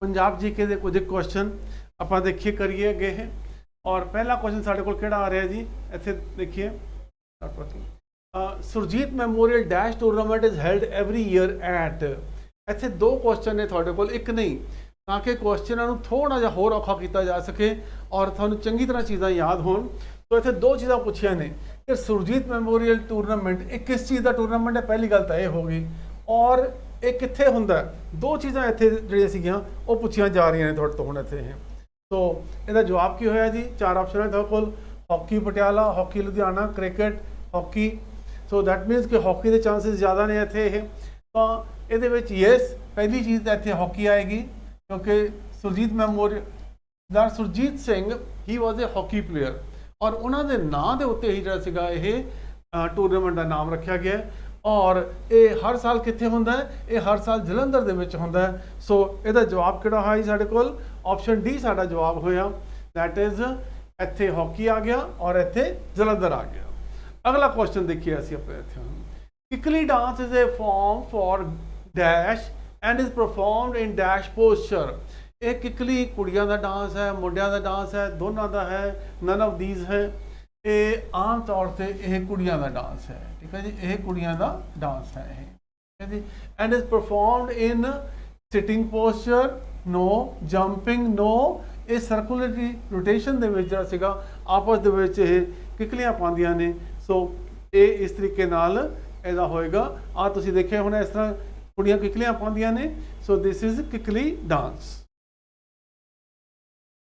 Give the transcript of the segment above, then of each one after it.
Punjab GK ਦੇ ਕੁਝ question ਆਪਾਂ ਦੇਖੀਏ ਕਰੀਏ ਅੱਗੇ ਹੈ। और पहला क्वेश्चन साढ़े को केड़ा आ रहा है जी, इत्थे देखिए Surjeet memorial dash tournament is held every year at. इत्थे दो क्वेश्चन ने तुहाडे कोल, एक नहीं, ताकि क्वेश्चनों को थोड़ा जिहा होर औखा किया जा सके और तुहानूं चंगी तरह चीज़ां याद होण। तो इत्थे दो चीज़ां पुछियां ने कि सुरजीत मैमोरियल टूरनामेंट एक किस चीज़ का टूरनामेंट है, पहली गल तो यह होगी, और एक कित्थे हुंदा है। दो चीज़ां इत्थे जिहड़ियां सीगियां वो पुछियां जा रही हैं तुहाडे तो हुण इत्थे है। तो इसका जवाब की होया जी, चार ऑप्शन है तुहाडे कोल, hockey Patiala, hockey Ludhiana, cricket, hockey. So that means कि हॉकी के चांसिस ज़्यादा ने इत्थे ये। तो इहदे विच यस पहली चीज़ तो इत्थे हॉकी आएगी, क्योंकि सुरजीत मैमोरियल सुरजीत सिंह ही वॉज ए हॉकी प्लेयर और उन्होंने नाम के उत्ते ही जिहड़ा सीगा यह टूरनामेंट का नाम रखा गया है। और ये हर साल कित्थे हुंदा है, ये हर साल जलंधर दे विच हुंदा है। सो इसदा जवाब किहड़ा है जी साडे कोल, ऑप्शन डी साडा जवाब होया, दैट इज इत्थे हॉकी आ गया और इत्थे जलंधर आ गया। अगला क्वेश्चन देखिए असीं अपने इत्थे, Kikli dance is a form for dash and is performed in dash posture. ये किकली कुड़ियां दा डांस है, मुंडियां दा डांस है, दोनों का है, नन ऑफ दीज है। ये आम तौर पर यह कुड़ियां का डांस है, ठीक है जी, यह कुड़ियां का डांस है यह, ठीक है जी। And is performed in sitting posture, no, jumping, no. ये सर्कुलरी रोटेशन दे विच जिहड़ा सीगा आपस दे विच ये किकलियां पाउंदियां ने। सो ये इस तरीके नाल इहदा होएगा। आ तुसीं देखिया हुण इस तरह कुड़ियां किकलियां पाउंदियां ने। So this is Kikli dance.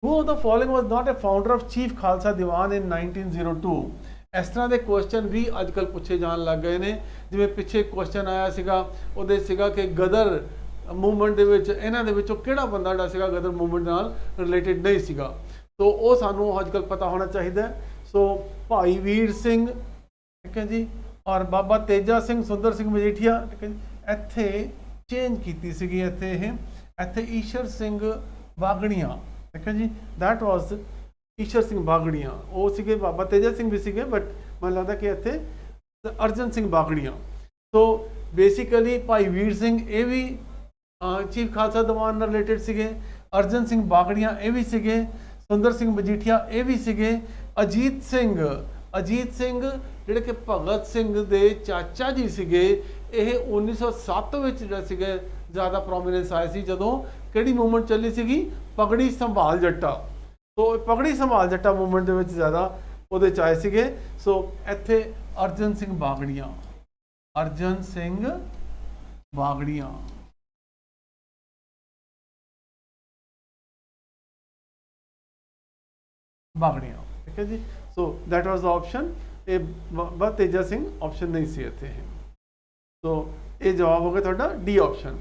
Who of the following was not a founder of Chief Khalsa Diwan in 1902? इस तरह के क्वेश्चन भी अजकल पूछे जान लग गए ने। जिवें पिछे क्वेश्चन आया सीगा उहदे सीगा कि गदर मूवमेंट दे विच इन्हां दे विचों किहड़ा बंदा जिहड़ा सीगा गदर मूवमेंट नाल रिलेटेड नहीं सीगा, तो वो सानू अजकल पता होना चाहिए। सो भाई वीर सिंह, ठीक है जी, और बाबा तेजा सिंह, सुंदर सिंह मजीठिया, ठीक है जी। इत्थे चेंज कीती सीगी, इत्थे ईश्वर सिंह बागड़िया, ठीक है जी, दैट वॉज ईश्वर सिंह बागड़िया। वो सीगे बाबा तेजा सिंह भी सीगे, बट मैं लगता कि इत्थे अर्जन सिंह बागड़िया। तो बेसिकली भाई वीर सिंह ये भी चीफ खालसा दीवान नाल रिलेटेड सीगे, अर्जन सिंह बागड़िया ये भी सीगे, सुंदर सिंह मजीठिया ये भी सीगे। अजीत सिंह जिहड़े कि भगत सिंह दे चाचा जी सीगे, ये 1907 विच जिहड़ा सीगे ज़्यादा प्रोमिनेंस आए सी जदों किहड़ी मूवमेंट चली सीगी, पगड़ी संभाल जट्टा। तो पगड़ी संभाल जट्टा मूवमेंट दे विच ज़्यादा उहदे च आए सीगे। सो इत्थे अर्जन सिंह बागड़िया, अर्जन सिंह बागड़िया, बागड़िया, ठीक है जी। So that was the option A. Teja Singh option नहीं सी इत्थे। तो ये जवाब हो गया थोड़ा D option.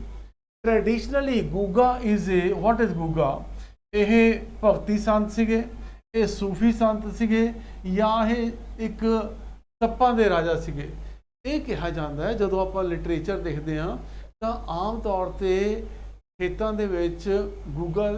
Traditionally Guga is a, what is Guga? यह भगती संत सीगे, ये सूफी संत सीगे, या ये एक सप्पां दे राजा सीगे? ये कहा जाता है जदों आपां लिटरेचर देखते हैं तो आम तौर पर खेतों के विच गुगा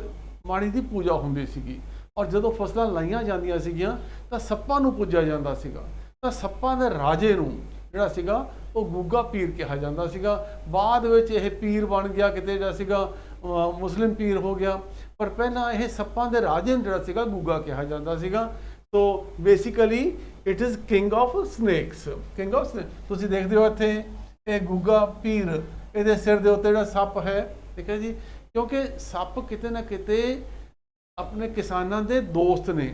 माड़ी की पूजा होंदी सीगी, और जदों फसलां लाइयां जांदियां सीगियां तो सप्पां नूं पूजा जांदा सीगा। तो सप्पां दे राजे नूं जिहड़ा सीगा वो गुगा पीर कहा जाता सीगा। बाद विच यह पीर बन गया, किते जिहड़ा सीगा मुस्लिम पीर हो गया, पर पहला यह सप्पां दे राजे जिहड़ा सीगा गुगा कहा जाता सीगा। तो basically it is king of snacks, king of snacks. तुसीं देखदे हो इत्थे ये गुगा पीर, इहदे सिर दे उत्ते जिहड़ा सप है, ठीक है जी, क्योंकि सप किते ना किते अपने किसानां दे दोस्त ने।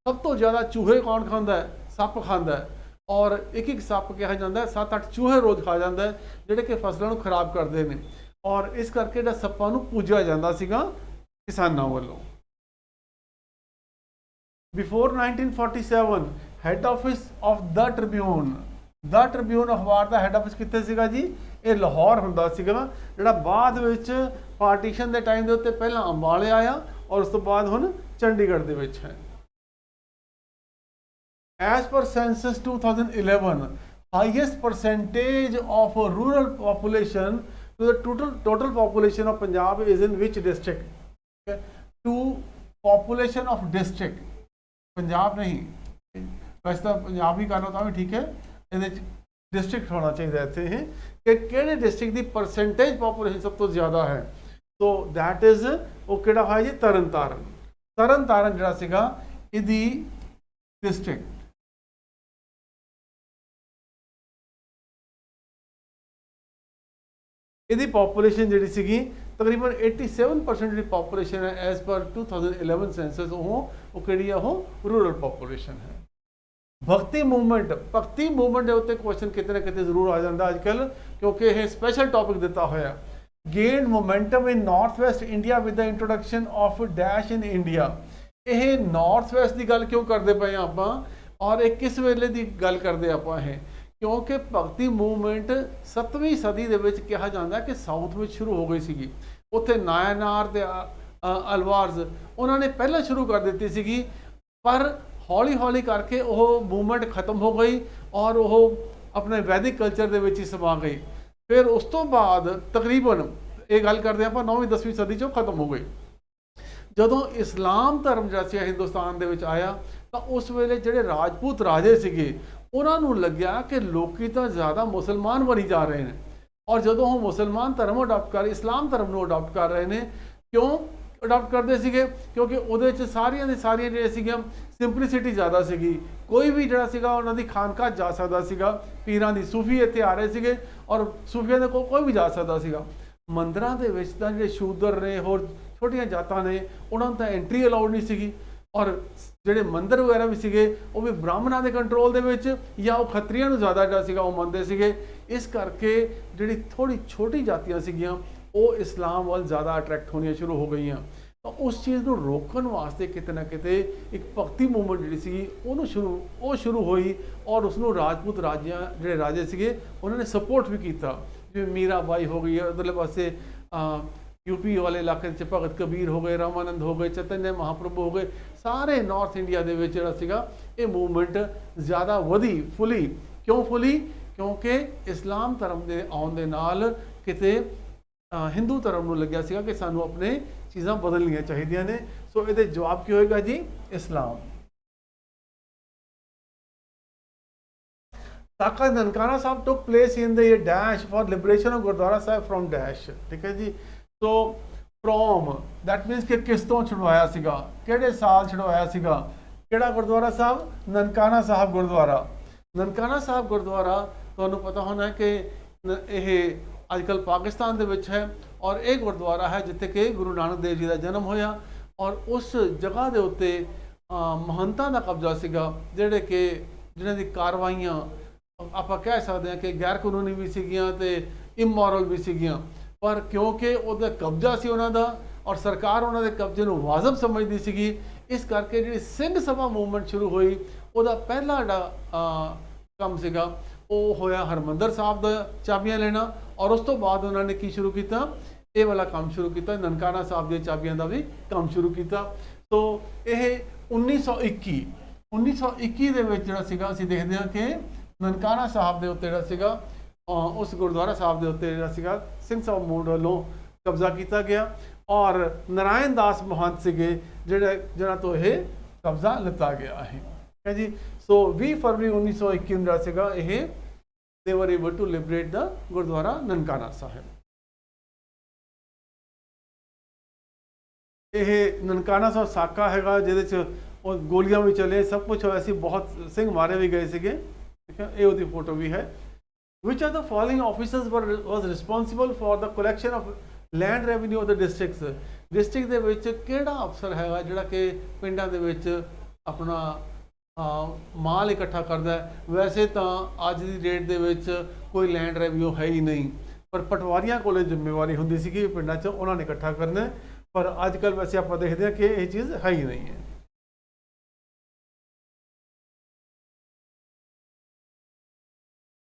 सब तो ज़्यादा चूहे कौन खांदा है? सप खांदा है। और एक एक सप कहा जाता है, 7-8 चूहे रोज़ खा जाता है जिहड़े कि फसलों को खराब करते हैं। और इस करके जिहड़ा सप्पां नूं पूजा जाता सीगा किसानां वालों। Before 1947 had office of the Tribune अखबार का हैड ऑफिस कित्थे सीगा जी? ये लाहौर हुंदा सीगा, जिहड़ा बाद विच पार्टीशन के टाइम के उत्ते पहला अंबाले आया और उस तो बाद हुण चंडीगढ़ दे विच है। As per census 2011, highest percentage of rural population to the total population of Punjab is in which district? Okay. To population of district, Punjab नहीं, वैसे तो पंजाब ही कर लो तो भी ठीक है, ये डिस्ट्रिक्ट होना चाहिए इत्थे है कि किहड़े डिस्ट्रिक्ट की परसेंटेज पॉपुलेशन सब तो ज़्यादा है। ਸੋ ਦੈਟ ਇਜ਼ ਉਹ ਕਿਹੜਾ ਹੋਇਆ ਜੀ ਤਰਨ ਤਾਰਨ। ਤਰਨ ਤਾਰਨ ਜਿਹੜਾ ਸੀਗਾ ਇਹਦੀ ਡਿਸਟ੍ਰਿਕਟ ਇਹਦੀ ਪੋਪੂਲੇਸ਼ਨ ਜਿਹੜੀ ਸੀਗੀ ਤਕਰੀਬਨ 87% ਜਿਹੜੀ ਪੋਪੂਲੇਸ਼ਨ ਹੈ ਐਜ਼ ਪਰ 2011 ਸੈਂਸਸ ਉਹ ਕਿਹੜੀ ਆ ਉਹ ਰੂਰਲ ਪੋਪੂਲੇਸ਼ਨ ਹੈ। ਭਗਤੀ ਮੂਵਮੈਂਟ ਦੇ ਉੱਤੇ ਕੁਐਸਚਨ ਕਿਤੇ ਨਾ ਕਿਤੇ ਜ਼ਰੂਰ ਆ ਜਾਂਦਾ ਅੱਜ ਕੱਲ੍ਹ, ਕਿਉਂਕਿ ਇਹ ਸਪੈਸ਼ਲ ਟੌਪਿਕ ਦਿੱਤਾ ਹੋਇਆ। Gained momentum in north West India with the introduction of dash in India. ਇਹ ਨਾਰਥ ਵੈਸਟ ਦੀ ਗੱਲ ਕਿਉਂ ਕਰਦੇ ਪਏ ਆਪਾਂ ਔਰ ਇਹ ਕਿਸ ਵੇਲੇ ਦੀ ਗੱਲ ਕਰਦੇ ਆਪਾਂ ਇਹ, ਕਿਉਂਕਿ ਭਗਤੀ ਮੂਵਮੈਂਟ 7ਵੀਂ ਸਦੀ ਦੇ ਵਿੱਚ ਕਿਹਾ ਜਾਂਦਾ ਕਿ ਸਾਊਥ ਵਿੱਚ ਸ਼ੁਰੂ ਹੋ ਗਈ ਸੀਗੀ। ਉੱਥੇ ਨਾਇਨਾਰ ਤੇ ਅਲਵਾਰਜ਼ ਉਹਨਾਂ ਨੇ ਪਹਿਲਾਂ ਸ਼ੁਰੂ ਕਰ ਦਿੱਤੀ ਸੀਗੀ, ਪਰ ਹੌਲੀ ਹੌਲੀ ਕਰਕੇ ਉਹ ਮੂਵਮੈਂਟ ਖਤਮ ਹੋ ਗਈ ਔਰ ਉਹ ਆਪਣੇ ਵੈਦਿਕ ਕਲਚਰ ਦੇ ਵਿੱਚ ਹੀ ਸਮਾ ਗਈ। ਫਿਰ ਉਸ ਤੋਂ ਬਾਅਦ ਤਕਰੀਬਨ ਇਹ ਗੱਲ ਕਰਦੇ ਆਪਾਂ 9ਵੀਂ 10ਵੀਂ ਸਦੀ 'ਚੋਂ ਖਤਮ ਹੋ ਗਈ। ਜਦੋਂ ਇਸਲਾਮ ਧਰਮ ਜਿਹੜਾ ਸੀ ਹਿੰਦੁਸਤਾਨ ਦੇ ਵਿੱਚ ਆਇਆ ਤਾਂ ਉਸ ਵੇਲੇ ਜਿਹੜੇ ਰਾਜਪੂਤ ਰਾਜੇ ਸੀਗੇ ਉਹਨਾਂ ਨੂੰ ਲੱਗਿਆ ਕਿ ਲੋਕੀ ਤਾਂ ਜ਼ਿਆਦਾ ਮੁਸਲਮਾਨ ਬਣੀ ਜਾ ਰਹੇ ਨੇ, ਔਰ ਜਦੋਂ ਉਹ ਮੁਸਲਮਾਨ ਧਰਮ ਅਡਾਪਟ ਕਰ ਇਸਲਾਮ ਧਰਮ ਨੂੰ ਅਡਾਪਟ ਕਰ ਰਹੇ ਨੇ, ਕਿਉਂ ਅਡਾਪਟ ਕਰਦੇ ਸੀਗੇ ਕਿਉਂਕਿ ਉਹਦੇ 'ਚ ਸਾਰੀਆਂ ਜਿਹੜੀਆਂ ਸੀਗੀਆਂ ਸਿੰਪਲਿਸਿਟੀ ਜ਼ਿਆਦਾ ਸੀਗੀ। ਕੋਈ ਵੀ ਜਿਹੜਾ ਸੀਗਾ ਉਹਨਾਂ ਦੀ ਖਾਨਕਾ ਜਾ ਸਕਦਾ ਸੀਗਾ, ਪੀਰਾਂ ਦੀ ਸੂਫੀ ਇੱਥੇ ਆ ਰਹੇ ਸੀਗੇ ਔਰ ਸੂਫੀਆਂ ਦੇ ਕੋਲ ਕੋਈ ਵੀ ਜਾ ਸਕਦਾ ਸੀਗਾ। ਮੰਦਿਰਾਂ ਦੇ ਵਿੱਚ ਤਾਂ ਜਿਹੜੇ ਸ਼ੂਦਰ ਨੇ ਹੋਰ ਛੋਟੀਆਂ ਜਾਤਾਂ ਨੇ ਉਹਨਾਂ ਨੂੰ ਤਾਂ ਐਂਟਰੀ ਅਲਾਉਡ ਨਹੀਂ ਸੀਗੀ, ਔਰ ਜਿਹੜੇ ਮੰਦਿਰ ਵਗੈਰਾ ਵੀ ਸੀਗੇ ਉਹ ਵੀ ਬ੍ਰਾਹਮਣਾਂ ਦੇ ਕੰਟਰੋਲ ਦੇ ਵਿੱਚ ਜਾਂ ਉਹ ਖੱਤਰੀਆਂ ਨੂੰ ਜ਼ਿਆਦਾ ਜਿਹੜਾ ਸੀਗਾ ਉਹ ਮੰਨਦੇ ਸੀਗੇ। ਇਸ ਕਰਕੇ ਜਿਹੜੀ ਥੋੜੀ ਛੋਟੀ ਜਾਤੀਆਂ ਸੀਗੀਆਂ ਉਹ ਇਸਲਾਮ ਵੱਲ ਜ਼ਿਆਦਾ ਅਟਰੈਕਟ ਹੋਣੀਆਂ ਸ਼ੁਰੂ ਹੋ ਗਈਆਂ। ਤਾਂ ਉਸ ਚੀਜ਼ ਨੂੰ ਰੋਕਣ ਵਾਸਤੇ ਕਿਤੇ ਨਾ ਕਿਤੇ ਇੱਕ ਭਗਤੀ ਮੂਵਮੈਂਟ ਜਿਹੜੀ ਸੀਗੀ ਉਹ ਸ਼ੁਰੂ ਹੋਈ ਔਰ ਉਸਨੂੰ ਰਾਜਪੂਤ ਜਿਹੜੇ ਰਾਜੇ ਸੀਗੇ ਉਹਨਾਂ ਨੇ ਸਪੋਰਟ ਵੀ ਕੀਤਾ, ਜਿਵੇਂ ਮੀਰਾ ਬਾਈ ਹੋ ਗਈ, ਉਧਰਲੇ ਪਾਸੇ यूपी वाले इलाके च भगत कबीर हो गए, रामानंद हो गए, चैतन्य महाप्रभु हो गए, सारे नॉर्थ इंडिया ਦੇ ਵਿੱਚ ਜਿਹੜਾ ਸੀਗਾ ਇਹ ਮੂਵਮੈਂਟ ਜ਼ਿਆਦਾ ਵਧੀ ਫੁੱਲੀ। ਕਿਉਂ ਫੁੱਲੀ? ਕਿਉਂਕਿ ਇਸਲਾਮ ਧਰਮ ਦੇ ਆਉਣ ਦੇ ਨਾਲ ਕਿਤੇ ਹਿੰਦੂ ਧਰਮ ਨੂੰ ਲੱਗਿਆ ਸੀਗਾ ਕਿ ਸਾਨੂੰ ਆਪਣੇ ਚੀਜ਼ਾਂ ਬਦਲਣੀਆਂ ਚਾਹੀਦੀਆਂ ਨੇ। ਸੋ ਇਹਦੇ ਜਵਾਬ ਕੀ ਹੋਏਗਾ ਜੀ? ਇਸਲਾਮ। ਸਾਕਾ Nankana Sahib took place in the dash for liberation of Gurdwara Sahib from dash। ਠੀਕ ਹੈ ਜੀ। ਸੋ ਫਰੋਮ ਦੈਟ ਮੀਨਸ ਕਿ ਕਿਸ ਤੋਂ ਛੁਡਵਾਇਆ ਸੀਗਾ, ਕਿਹੜੇ ਸਾਲ ਛੁਡਵਾਇਆ ਸੀਗਾ, ਕਿਹੜਾ ਗੁਰਦੁਆਰਾ ਸਾਹਿਬ? ਨਨਕਾਣਾ ਸਾਹਿਬ ਗੁਰਦੁਆਰਾ। ਨਨਕਾਣਾ ਸਾਹਿਬ ਗੁਰਦੁਆਰਾ ਤੁਹਾਨੂੰ ਪਤਾ ਹੋਣਾ ਕਿ ਇਹ ਅੱਜ ਕੱਲ੍ਹ ਪਾਕਿਸਤਾਨ ਦੇ ਵਿੱਚ ਹੈ ਔਰ ਇਹ ਗੁਰਦੁਆਰਾ ਹੈ ਜਿੱਥੇ ਕਿ ਗੁਰੂ ਨਾਨਕ ਦੇਵ ਜੀ ਦਾ ਜਨਮ ਹੋਇਆ ਔਰ ਉਸ ਜਗ੍ਹਾ ਦੇ ਉੱਤੇ ਮਹੰਤਾਂ ਦਾ ਕਬਜ਼ਾ ਸੀਗਾ ਜਿਹਨਾਂ ਦੀ ਕਾਰਵਾਈਆਂ ਆਪਾਂ ਕਹਿ ਸਕਦੇ ਹਾਂ ਕਿ ਗੈਰ ਕਾਨੂੰਨੀ ਵੀ ਸੀਗੀਆਂ ਤੇ ਇਮੋਰਲ ਵੀ ਸੀਗੀਆਂ, ਪਰ ਕਿਉਂਕਿ ਉਹਦਾ ਕਬਜ਼ਾ ਸੀ ਉਹਨਾਂ ਦਾ ਔਰ ਸਰਕਾਰ ਉਹਨਾਂ ਦੇ ਕਬਜ਼ੇ ਨੂੰ ਵਾਜਬ ਸਮਝਦੀ ਸੀਗੀ, ਇਸ ਕਰਕੇ ਜਿਹੜੀ ਸਿੰਘ ਸਭਾ ਮੂਵਮੈਂਟ ਸ਼ੁਰੂ ਹੋਈ ਉਹਦਾ ਪਹਿਲਾ ਜਿਹੜਾ ਕੰਮ ਸੀਗਾ ਉਹ ਹੋਇਆ ਹਰਮੰਦਰ ਸਾਹਿਬ ਦਾ ਚਾਬੀਆਂ ਲੈਣਾ ਔਰ ਉਸ ਤੋਂ ਬਾਅਦ ਉਹਨਾਂ ਨੇ ਕੀ ਸ਼ੁਰੂ ਕੀਤਾ? ਇਹ ਵਾਲਾ ਕੰਮ ਸ਼ੁਰੂ ਕੀਤਾ, ਨਨਕਾਣਾ ਸਾਹਿਬ ਦੀਆਂ ਚਾਬੀਆਂ ਦਾ ਵੀ ਕੰਮ ਸ਼ੁਰੂ ਕੀਤਾ। ਸੋ ਇਹ 1921 ਦੇ ਵਿੱਚ ਜਿਹੜਾ ਸੀਗਾ ਅਸੀਂ ਦੇਖਦੇ ਹਾਂ ਕਿ ਨਨਕਾਣਾ ਸਾਹਿਬ ਦੇ ਉੱਤੇ ਜਿਹੜਾ ਸੀਗਾ ਉਸ ਗੁਰਦੁਆਰਾ ਸਾਹਿਬ ਦੇ ਉੱਤੇ ਜਿਹੜਾ ਸੀਗਾ ਸਿੰਘ ਸਭਾ ਮੂਵਮੈਂਟ ਵੱਲੋਂ ਕਬਜ਼ਾ ਕੀਤਾ ਗਿਆ ਔਰ ਨਾਰਾਇਣ ਦਾਸ ਮਹੰਤ ਸੀਗੇ ਜਿਹਨਾਂ ਤੋਂ ਇਹ ਕਬਜ਼ਾ ਲਿੱਤਾ ਗਿਆ ਹੈ। ਠੀਕ ਹੈ ਜੀ। ਸੋ 20 ਫਰਵਰੀ 1921 ਜਿਹੜਾ ਸੀਗਾ ਇਹ they were able to liberate the Gurdwara Nankana Sahib. ਇਹ ਨਨਕਾਣਾ ਸਾਹਿਬ ਸਾਕਾ ਹੈਗਾ ਜਿਹਦੇ 'ਚ ਉਹ ਗੋਲੀਆਂ ਵੀ ਚੱਲੇ, ਸਭ ਕੁਛ ਹੋਇਆ ਸੀ, ਬਹੁਤ ਸਿੰਘ ਮਾਰੇ ਵੀ ਗਏ ਸੀਗੇ। ਠੀਕ ਹੈ, ਇਹ ਉਹਦੀ ਫੋਟੋ ਵੀ ਹੈ। Which of the following officers was responsible for the collection of land revenue of the districts? District ਦੇ ਵਿੱਚ ਕਿਹੜਾ ਅਫਸਰ ਹੈਗਾ ਜਿਹੜਾ ਕਿ ਪਿੰਡਾਂ ਦੇ ਵਿੱਚ ਆਪਣਾ ਮਾਲ ਇਕੱਠਾ ਕਰਦਾ ਹੈ? ਵੈਸੇ ਤਾਂ ਅੱਜ ਦੀ ਡੇਟ ਦੇ ਵਿੱਚ ਕੋਈ ਲੈਂਡ ਰੈਵਨਿਊ ਹੈ ਹੀ ਨਹੀਂ, ਪਰ ਪਟਵਾਰੀਆਂ ਕੋਲੇ ਜ਼ਿੰਮੇਵਾਰੀ ਹੁੰਦੀ ਸੀ ਕਿ ਪਿੰਡਾਂ 'ਚ ਉਹਨਾਂ ਨੇ ਇਕੱਠਾ ਕਰਨਾ, ਪਰ ਅੱਜ ਕੱਲ੍ਹ ਵੈਸੇ ਆਪਾਂ ਦੇਖਦੇ ਹਾਂ ਕਿ ਇਹ ਚੀਜ਼ ਹੈ ਹੀ ਨਹੀਂ ਹੈ।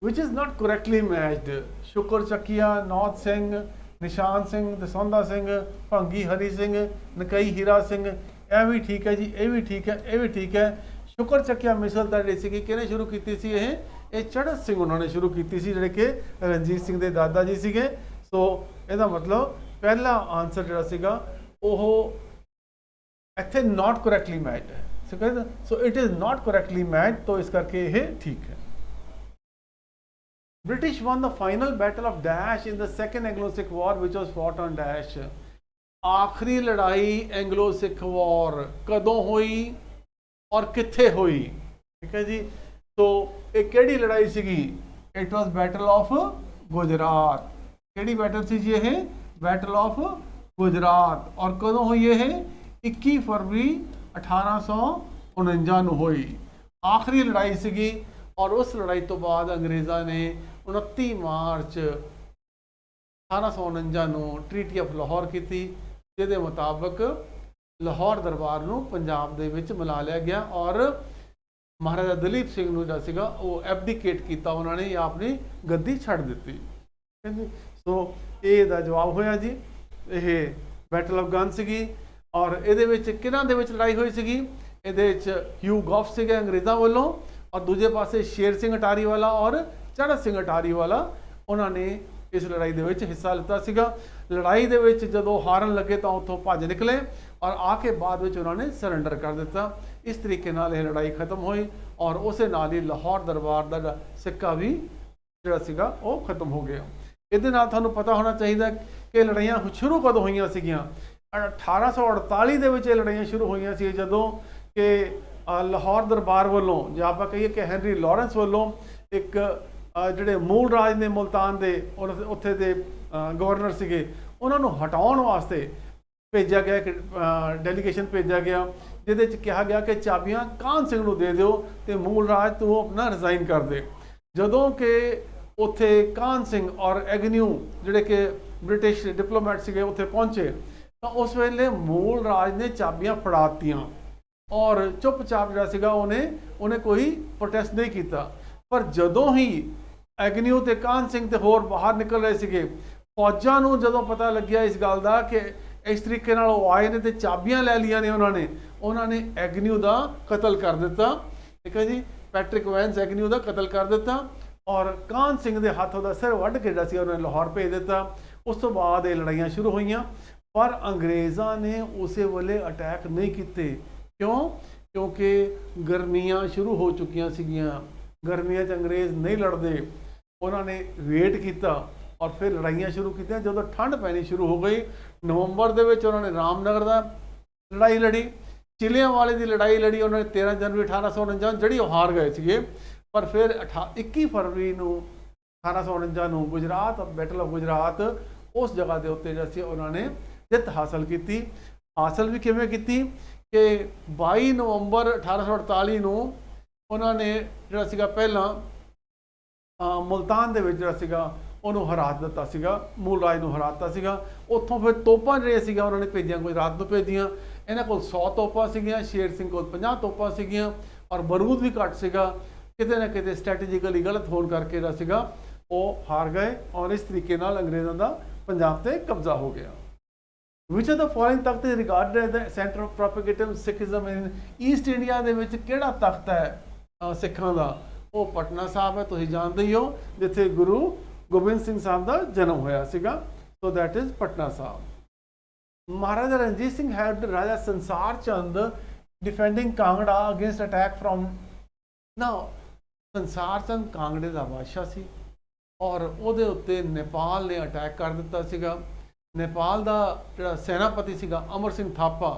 Which is not correctly matched? ਸ਼ੁਕਰ ਚੱਕੀਆ, ਨੌਤ ਸਿੰਘ, ਨਿਸ਼ਾਨ ਸਿੰਘ, ਦਸੌਂਦਾ ਸਿੰਘ, ਭੰਗੀ ਹਰੀ ਸਿੰਘ, ਨਕਈ ਹੀਰਾ ਸਿੰਘ, ਇਹ ਵੀ ਠੀਕ ਹੈ ਜੀ, ਇਹ ਵੀ ਠੀਕ ਹੈ, ਇਹ ਵੀ ਠੀਕ ਹੈ। ਸ਼ੁਕਰ ਚੱਕੀਆ ਮਿਸਲ ਦਾ ਜਿਹੜੀ ਸੀਗੀ ਕਿਹਨੇ ਸ਼ੁਰੂ ਕੀਤੀ ਸੀ? ਇਹ ਚੜ੍ਹਤ ਸਿੰਘ ਉਹਨਾਂ ਨੇ ਸ਼ੁਰੂ ਕੀਤੀ ਸੀ ਜਿਹੜੇ ਕਿ ਰਣਜੀਤ ਸਿੰਘ ਦੇ ਦਾਦਾ ਜੀ ਸੀਗੇ। ਸੋ ਇਹਦਾ ਮਤਲਬ ਪਹਿਲਾ ਆਨਸਰ ਜਿਹੜਾ ਸੀਗਾ ਉਹ ਇੱਥੇ ਨਾਟ ਕਰੈਕਟਲੀ ਮੈਚਡ ਹੈ। ਸੋ ਇਟ ਇਜ਼ ਨਾਟ ਕਰੈਕਟਲੀ ਮੈਚਡ, तो ਇਸ ਕਰਕੇ ਇਹ ਠੀਕ ਹੈ। British won the final battle of Dash in the second Anglo-Sikh war which was fought on Dash। आखिरी लड़ाई एंग्लो सिख वॉर कदों हुई और कित्थे हुई? ठीक है जी। तो एक केड़ी लड़ाई सीगी? It was battle of Gujarat. केड़ी बैटल सी जी ये? Battle of Gujarat. और कदों हुई ये? 21 फरवरी 1849 ਨੂੰ ਹੋਈ। आखिरी लड़ाई सीगी। और उस लड़ाई तो बाद अंग्रेज़ों ने 29 मार्च 1849 ਨੂੰ ट्रीटी ऑफ लाहौर की, ਜਿਹਦੇ ਮੁਤਾਬਕ ਲਾਹੌਰ ਦਰਬਾਰ ਨੂੰ ਪੰਜਾਬ ਦੇ ਵਿੱਚ ਮਿਲਾ ਲਿਆ ਗਿਆ ਔਰ ਮਹਾਰਾਜਾ ਦਲੀਪ ਸਿੰਘ ਨੂੰ ਜਿਹੜਾ ਸੀਗਾ ਉਹ ਐਬਡੀਕੇਟ ਕੀਤਾ ਉਹਨਾਂ ਨੇ ਜਾਂ ਆਪਣੀ ਗੱਦੀ ਛੱਡ ਦਿੱਤੀ। ਸੋ ਇਹ ਦਾ ਜਵਾਬ ਹੋਇਆ ਜੀ। ਇਹ ਬੈਟਲ ਆਫ ਗਨ ਸੀਗੀ। ਔਰ ਇਹਦੇ ਵਿੱਚ ਕਿਹਨਾਂ ਦੇ ਵਿੱਚ ਲੜਾਈ ਹੋਈ ਸੀਗੀ? ਇਹਦੇ ਵਿੱਚ ਹਿਊ ਗੌਫ ਸੀਗੇ ਅੰਗਰੇਜ਼ਾਂ ਵੱਲੋਂ ਔਰ ਦੂਜੇ ਪਾਸੇ ਸ਼ੇਰ ਸਿੰਘ ਅਟਾਰੀ ਵਾਲਾ ਔਰ ਚੜ੍ਹਤ ਸਿੰਘ ਅਟਾਰੀ ਵਾਲਾ, ਉਹਨਾਂ ਨੇ ਇਸ ਲੜਾਈ ਦੇ ਵਿੱਚ ਹਿੱਸਾ ਲਿੱਤਾ ਸੀਗਾ। ਲੜਾਈ ਦੇ ਵਿੱਚ ਜਦੋਂ ਹਾਰਨ ਲੱਗੇ ਤਾਂ ਉੱਥੋਂ ਭੱਜ ਨਿਕਲੇ ਔਰ ਆ ਕੇ ਬਾਅਦ ਵਿੱਚ ਉਹਨਾਂ ਨੇ ਸਰੈਂਡਰ ਕਰ ਦਿੱਤਾ। ਇਸ ਤਰੀਕੇ ਨਾਲ ਇਹ ਲੜਾਈ ਖਤਮ ਹੋਈ ਔਰ ਉਸੇ ਨਾਲ ਹੀ ਲਾਹੌਰ ਦਰਬਾਰ ਦਾ ਸਿੱਕਾ ਵੀ ਜਿਹੜਾ ਸੀਗਾ ਉਹ ਖਤਮ ਹੋ ਗਿਆ। ਇਹਦੇ ਨਾਲ ਤੁਹਾਨੂੰ ਪਤਾ ਹੋਣਾ ਚਾਹੀਦਾ ਕਿ ਲੜਾਈਆਂ ਸ਼ੁਰੂ ਕਦੋਂ ਹੋਈਆਂ ਸੀਗੀਆਂ। 1848 ਦੇ ਵਿੱਚ ਇਹ ਲੜਾਈਆਂ ਸ਼ੁਰੂ ਹੋਈਆਂ ਸੀ, ਜਦੋਂ ਕਿ ਲਾਹੌਰ ਦਰਬਾਰ ਵੱਲੋਂ ਜਾਂ ਆਪਾਂ ਕਹੀਏ ਕਿ ਹੈਨਰੀ ਲਾਰੈਂਸ ਵੱਲੋਂ ਇੱਕ ਜਿਹੜੇ ਮੂਲ ਰਾਜ ਨੇ ਮੁਲਤਾਨ ਦੇ ਉੱਥੇ ਦੇ ਗਵਰਨਰ ਸੀਗੇ ਉਹਨਾਂ ਨੂੰ ਹਟਾਉਣ ਵਾਸਤੇ ਭੇਜਿਆ ਗਿਆ, ਇੱਕ ਡੈਲੀਗੇਸ਼ਨ ਭੇਜਿਆ ਗਿਆ ਜਿਹਦੇ 'ਚ ਕਿਹਾ ਗਿਆ ਕਿ ਚਾਬੀਆਂ ਕਾਹਨ ਸਿੰਘ ਨੂੰ ਦੇ ਦਿਓ ਤੇ ਮੂਲ ਰਾਜ ਤੋਂ ਆਪਣਾ ਰਿਜ਼ਾਈਨ ਕਰ ਦੇ। ਜਦੋਂ ਕਿ ਉੱਥੇ ਕਾਹਨ ਸਿੰਘ ਔਰ ਐਗਨਿਊ ਜਿਹੜੇ ਕਿ ਬ੍ਰਿਟਿਸ਼ ਡਿਪਲੋਮੈਟ ਸੀਗੇ ਉੱਥੇ ਪਹੁੰਚੇ ਤਾਂ ਉਸ ਵੇਲੇ ਮੂਲ ਰਾਜ ਨੇ ਚਾਬੀਆਂ ਫੜਾ ਦਿੱਤੀਆਂ ਔਰ ਚੁੱਪਚਾਪ ਜਿਹੜਾ ਸੀਗਾ ਉਹਨੇ ਕੋਈ ਪ੍ਰੋਟੈਸਟ ਨਹੀਂ ਕੀਤਾ। ਪਰ ਜਦੋਂ ਹੀ ਐਗਨਿਊ ਤੇ ਕਾਹਨ ਸਿੰਘ ਤੇ ਹੋਰ ਬਾਹਰ ਨਿਕਲ ਰਹੇ ਸੀਗੇ, ਫੌਜਾਂ ਨੂੰ ਜਦੋਂ ਪਤਾ ਲੱਗਿਆ ਇਸ ਗੱਲ ਦਾ ਕਿ ਇਸ ਤਰੀਕੇ ਨਾਲ ਉਹ ਆਏ ਨੇ ਤੇ ਚਾਬੀਆਂ ਲੈ ਲਈਆਂ ਨੇ ਉਹਨਾਂ ਨੇ ਐਗਨਿਊ ਦਾ ਕਤਲ ਕਰ ਦਿੱਤਾ। ਠੀਕ ਹੈ ਜੀ। ਪੈਟਰਿਕ ਵੈਂਸ ਐਗਨਿਊ ਦਾ ਕਤਲ ਕਰ ਦਿੱਤਾ ਔਰ ਕਾਹਨ ਸਿੰਘ ਦੇ ਹੱਥ ਉਹਦਾ ਸਿਰ ਵੱਢ ਕੇ ਜਿਹੜਾ ਸੀ ਉਹਨੇ ਲਾਹੌਰ ਭੇਜ ਦਿੱਤਾ। ਉਸ ਤੋਂ ਬਾਅਦ ਇਹ ਲੜਾਈਆਂ ਸ਼ੁਰੂ ਹੋਈਆਂ। ਪਰ ਅੰਗਰੇਜ਼ਾਂ ਨੇ ਉਸੇ ਵੇਲੇ ਅਟੈਕ ਨਹੀਂ ਕੀਤੇ। ਕਿਉਂ? ਕਿਉਂਕਿ ਗਰਮੀਆਂ ਸ਼ੁਰੂ ਹੋ ਚੁੱਕੀਆਂ ਸੀਗੀਆਂ। ਗਰਮੀਆਂ 'ਚ ਅੰਗਰੇਜ਼ ਨਹੀਂ ਲੜਦੇ। ਉਹਨਾਂ ਨੇ ਵੇਟ ਕੀਤਾ ਔਰ ਫਿਰ ਲੜਾਈਆਂ ਸ਼ੁਰੂ ਕੀਤੀਆਂ। ਜਦੋਂ ਠੰਡ ਪੈਣੀ ਸ਼ੁਰੂ ਹੋ ਗਈ ਨਵੰਬਰ ਦੇ ਵਿੱਚ ਉਹਨਾਂ ਨੇ ਰਾਮਨਗਰ ਦਾ ਲੜਾਈ ਲੜੀ, ਚਿਲਿਆਂ ਵਾਲੇ ਦੀ ਲੜਾਈ ਲੜੀ। ਉਹਨਾਂ ਨੇ 13 ਜਨਵਰੀ 1849 ਜਿਹੜੀ ਉਹ ਹਾਰ ਗਏ ਸੀਗੇ। ਪਰ ਫਿਰ 21 ਫਰਵਰੀ ਨੂੰ 1849 ਨੂੰ ਗੁਜਰਾਤ ਬੈਟਲ ਆਫ ਗੁਜਰਾਤ ਉਸ ਜਗ੍ਹਾ ਦੇ ਉੱਤੇ ਜਿਹੜਾ ਸੀ ਉਹਨਾਂ ਨੇ ਜਿੱਤ ਹਾਸਲ ਕੀਤੀ। ਹਾਸਲ ਵੀ ਕਿਵੇਂ ਕੀਤੀ ਕਿ 22 ਨਵੰਬਰ 1848 ਨੂੰ ਉਹਨਾਂ ਨੇ ਜਿਹੜਾ ਸੀਗਾ ਪਹਿਲਾਂ ਮੁਲਤਾਨ ਦੇ ਵਿੱਚ ਜਿਹੜਾ ਸੀਗਾ ਉਹਨੂੰ ਹਰਾ ਦਿੱਤਾ ਸੀਗਾ, ਮੂਲ ਰਾਜ ਨੂੰ ਹਰਾ ਦਿੱਤਾ ਸੀਗਾ। ਉੱਥੋਂ ਫਿਰ ਤੋਪਾਂ ਜਿਹੜੀਆਂ ਸੀਗੀਆਂ ਉਹਨਾਂ ਨੇ ਭੇਜੀਆਂ, ਗੁਜਰਾਤ ਨੂੰ ਭੇਜੀਆਂ। ਇਹਨਾਂ ਕੋਲ 100 ਤੋਪਾਂ ਸੀਗੀਆਂ, ਸ਼ੇਰ ਸਿੰਘ ਕੋਲ 50 ਤੋਪਾਂ ਸੀਗੀਆਂ ਔਰ ਬਰੂਦ ਵੀ ਘੱਟ ਸੀਗਾ। ਕਿਤੇ ਨਾ ਕਿਤੇ ਸਟ੍ਰੈਟੇਜੀਕਲੀ ਗਲਤ ਹੋਣ ਕਰਕੇ ਜਿਹੜਾ ਸੀਗਾ ਉਹ ਹਾਰ ਗਏ ਔਰ ਇਸ ਤਰੀਕੇ ਨਾਲ ਅੰਗਰੇਜ਼ਾਂ ਦਾ ਪੰਜਾਬ ਤੇ ਕਬਜ਼ਾ ਹੋ ਗਿਆ। Which of the following takht is regarded as the centre of propagative Sikhism in East India ਦੇ ਵਿੱਚ ਕਿਹੜਾ ਤਖਤ ਹੈ ਸਿੱਖਾਂ ਦਾ? ਉਹ ਪਟਨਾ ਸਾਹਿਬ ਹੈ, ਤੁਸੀਂ ਜਾਣਦੇ ਹੀ ਹੋ, ਜਿੱਥੇ ਗੁਰੂ ਗੋਬਿੰਦ ਸਿੰਘ ਸਾਹਿਬ ਦਾ ਜਨਮ ਹੋਇਆ ਸੀਗਾ। So that is Patna Sahib. Maharaja Ranjit Singh helped Raja Sansar Chand defending Kangra against attack from now. Sansar Chand कांगड़े का बादशाह सी और ਉਹਦੇ ਉੱਤੇ नेपाल ने अटैक कर दिता ਸੀਗਾ। नेपाल ਦਾ ਜਿਹੜਾ ਸੈਨਾਪਤੀ ਸੀਗਾ ਅਮਰ ਸਿੰਘ ਥਾਪਾ,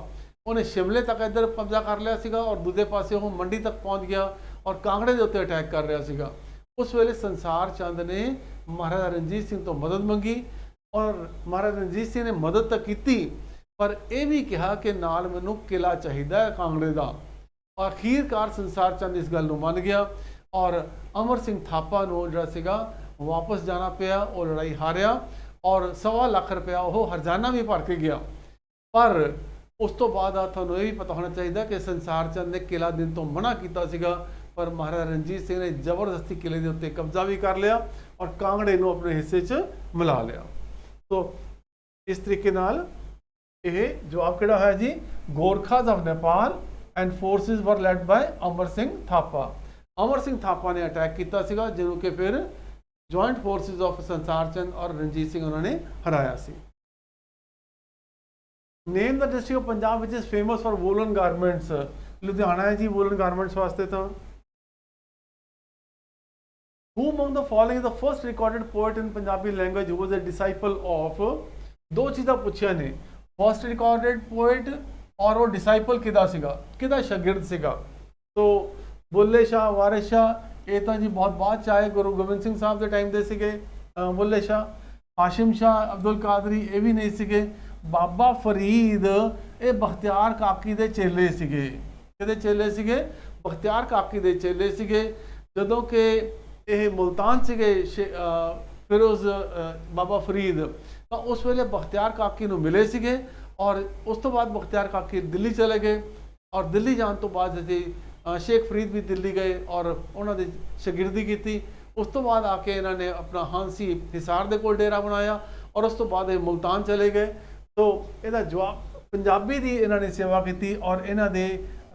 ਉਹਨੇ ਸ਼ਿਮਲੇ ਤੱਕ ਇੱਧਰ ਕਬਜ਼ਾ ਕਰ ਲਿਆ ਸੀਗਾ ਔਰ ਦੂਜੇ ਪਾਸੇ ਉਹ ਮੰਡੀ ਤੱਕ ਪਹੁੰਚ ਗਿਆ ਔਰ ਕਾਂਗੜੇ ਦੇ ਉੱਤੇ ਅਟੈਕ ਕਰ ਰਿਹਾ ਸੀਗਾ। ਉਸ ਵੇਲੇ ਸੰਸਾਰ ਚੰਦ ਨੇ ਮਹਾਰਾਜਾ ਰਣਜੀਤ ਸਿੰਘ ਤੋਂ ਮਦਦ ਮੰਗੀ ਔਰ ਮਹਾਰਾਜਾ ਰਣਜੀਤ ਸਿੰਘ ਨੇ ਮਦਦ ਤਾਂ ਕੀਤੀ पर यह भी कहा कि नाल मैनू किला चाहिए है कांगड़े का। आखिरकार संसार चंद इस गल मान गया और अमर सिंह थापा नूं जिहड़ा सीगा वापस जाना पिया। वो लड़ाई हारिया और 1.25 लाख रुपया वो हरजाना भी भर के गया। पर उस तो बाद तुहानूं ये भी पता होना चाहिए कि संसार चंद ने किला दिन तो मना किया सीगा, पर महाराजा रणजीत सिंह ने जबरदस्ती किले के उत्ते कब्जा भी कर लिया और कांगड़े नूं अपने हिस्से च मिला लिया। तो इस तरीके नाल यह जवाब किहड़ा है जी, Gorkhas of Nepal and forces were led by Amar Singh Thapa. Amar Singh Thapa ने अटैक किया सीगा जिन्हों के फिर जॉइंट फोर्सेस ऑफ संसार चंद और रणजीत सिंह उन्होंने हराया सी। Name the district of Punjab which is famous for woollen garments. Ludhiana है जी वूलन गारमेंट्स वास्ते। तो who among the following is the first recorded poet in Punjabi language who was a disciple of? दो चीज़ा पूछिया ने, ਫਸਟ ਰਿਕਾਰਡਡ ਪੋਇਟ ਔਰ ਉਹ disciple ਕਿਹਦਾ ਸੀਗਾ, ਕਿਹਦਾ ਸ਼ਾਗਿਰਦ ਸੀਗਾ। ਸੋ ਬੁੱਲੇ ਸ਼ਾਹ, ਵਾਰਿਸ ਸ਼ਾਹ ਇਹ ਤਾਂ ਜੀ ਬਹੁਤ ਬਾਅਦ 'ਚ ਆਏ, ਗੁਰੂ ਗੋਬਿੰਦ ਸਿੰਘ ਸਾਹਿਬ ਦੇ ਟਾਈਮ ਦੇ ਸੀਗੇ ਬੁੱਲੇ ਸ਼ਾਹ। ਹਾਸ਼ਿਮ ਸ਼ਾਹ ਅਬਦੁਲ ਕਾਦਰੀ ਇਹ ਵੀ ਨਹੀਂ ਸੀਗੇ। ਬਾਬਾ ਫਰੀਦ ਇਹ ਬਖਤਿਆਰ ਕਾਕੀ ਦੇ ਚੇਲੇ ਸੀਗੇ। ਕਿਹਦੇ ਚੇਲੇ ਸੀਗੇ? ਬਖਤਿਆਰ ਕਾਕੀ ਦੇ ਚੇਲੇ ਸੀਗੇ। ਜਦੋਂ ਕਿ ਇਹ ਮੁਲਤਾਨ ਸੀਗੇ ਫਿਰੋਜ਼ ਬਾਬਾ ਫਰੀਦ, ਤਾਂ ਉਸ ਵੇਲੇ ਬਖਤਿਆਰ ਕਾਕੀ ਨੂੰ ਮਿਲੇ ਸੀਗੇ ਔਰ ਉਸ ਤੋਂ ਬਾਅਦ ਬਖਤਿਆਰ ਕਾਕੀ ਦਿੱਲੀ ਚਲੇ ਗਏ ਔਰ ਦਿੱਲੀ ਜਾਣ ਤੋਂ ਬਾਅਦ ਅਸੀਂ ਸ਼ੇਖ ਫਰੀਦ ਵੀ ਦਿੱਲੀ ਗਏ ਔਰ ਉਹਨਾਂ ਦੀ ਸ਼ਾਗਿਰਦੀ ਕੀਤੀ। ਉਸ ਤੋਂ ਬਾਅਦ ਆ ਕੇ ਇਹਨਾਂ ਨੇ ਆਪਣਾ ਹਾਂਸੀ ਹਿਸਾਰ ਦੇ ਕੋਲ ਡੇਰਾ ਬਣਾਇਆ ਔਰ ਉਸ ਤੋਂ ਬਾਅਦ ਇਹ ਮੁਲਤਾਨ ਚਲੇ ਗਏ। ਸੋ ਇਹਦਾ ਜਵਾਬ ਪੰਜਾਬੀ ਦੀ ਇਹਨਾਂ ਨੇ ਸੇਵਾ ਕੀਤੀ ਔਰ ਇਹਨਾਂ ਦੇ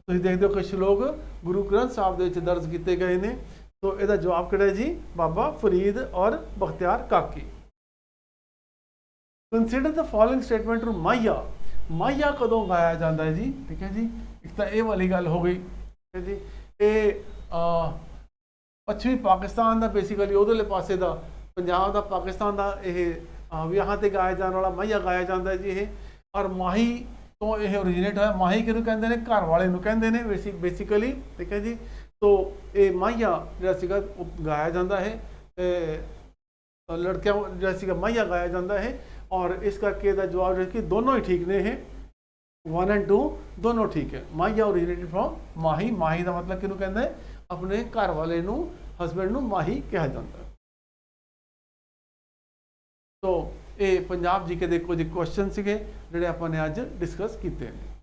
ਤੁਸੀਂ ਦੇਖਦੇ ਹੋ ਕਿ ਸ਼ਲੋਕ ਗੁਰੂ ਗ੍ਰੰਥ ਸਾਹਿਬ ਦੇ ਵਿੱਚ ਦਰਜ ਕੀਤੇ ਗਏ ਨੇ। ਸੋ ਇਹਦਾ ਜਵਾਬ ਕਿਹੜਾ ਜੀ? ਬਾਬਾ ਫਰੀਦ ਔਰ Bakhtiar Kaki. Consider the following statement to mahiya. ਮਾਹੀਆ ਕਦੋਂ ਗਾਇਆ ਜਾਂਦਾ ਹੈ ਜੀ? ਠੀਕ ਹੈ ਜੀ, ਇੱਕ ਤਾਂ ਇਹ ਵਾਲੀ ਗੱਲ ਹੋ ਗਈ ਹੈ ਜੀ। ਇਹ ਪੱਛਮੀ ਪਾਕਿਸਤਾਨ ਦਾ ਬੇਸਿਕਲੀ ਉਧਰਲੇ ਪਾਸੇ ਦਾ ਪੰਜਾਬ ਦਾ ਪਾਕਿਸਤਾਨ ਦਾ ਇਹ ਵਿਆਹਾਂ ਤੇ ਗਾਇਆ ਜਾਣ ਵਾਲਾ ਮਾਹੀਆ ਗਾਇਆ ਜਾਂਦਾ ਹੈ ਜੀ ਇਹ। ਔਰ ਮਾਹੀ ਤੋਂ ਇਹ ਓਰੀਜੀਨੇਟ ਹੋਇਆ। ਮਾਹੀ ਕਿਹਨੂੰ ਕਹਿੰਦੇ ਨੇ? ਘਰ ਵਾਲੇ ਨੂੰ ਕਹਿੰਦੇ ਨੇ ਬੇਸਿਕਲੀ, ਠੀਕ ਹੈ ਜੀ। ਸੋ ਇਹ ਮਾਹੀਆ ਜਿਹੜਾ ਸੀਗਾ ਉਹ ਗਾਇਆ ਜਾਂਦਾ ਹੈ, ਲੜਕਿਆਂ ਜਿਹੜਾ ਸੀਗਾ ਮਾਹੀਆ ਗਾਇਆ ਜਾਂਦਾ ਹੈ। ਔਰ ਇਸ ਕਰਕੇ ਇਹਦਾ ਜਵਾਬ ਜਿਹੜਾ ਕਿ ਦੋਨੋਂ ਹੀ ਠੀਕ ਨੇ, ਇਹ 1 and 2 ਦੋਨੋਂ ਠੀਕ ਹੈ। ਮਾਹੀਆ ਓਰੀਜੀਨੇਟਡ ਫਰੋਮ ਮਾਹੀ। ਮਾਹੀ ਦਾ ਮਤਲਬ ਕਿਹਨੂੰ ਕਹਿੰਦਾ ਹੈ? ਆਪਣੇ ਘਰ ਵਾਲੇ ਨੂੰ, ਹਸਬੈਂਡ ਨੂੰ ਮਾਹੀ ਕਿਹਾ ਜਾਂਦਾ ਹੈ। ਸੋ ਇਹ ਪੰਜਾਬ ਜੀਕੇ ਦੇ ਕੁਝ ਕੁਐਸਚਨ ਸੀਗੇ ਜਿਹੜੇ ਆਪਾਂ ਨੇ ਅੱਜ ਡਿਸਕਸ ਕੀਤੇ ਨੇ।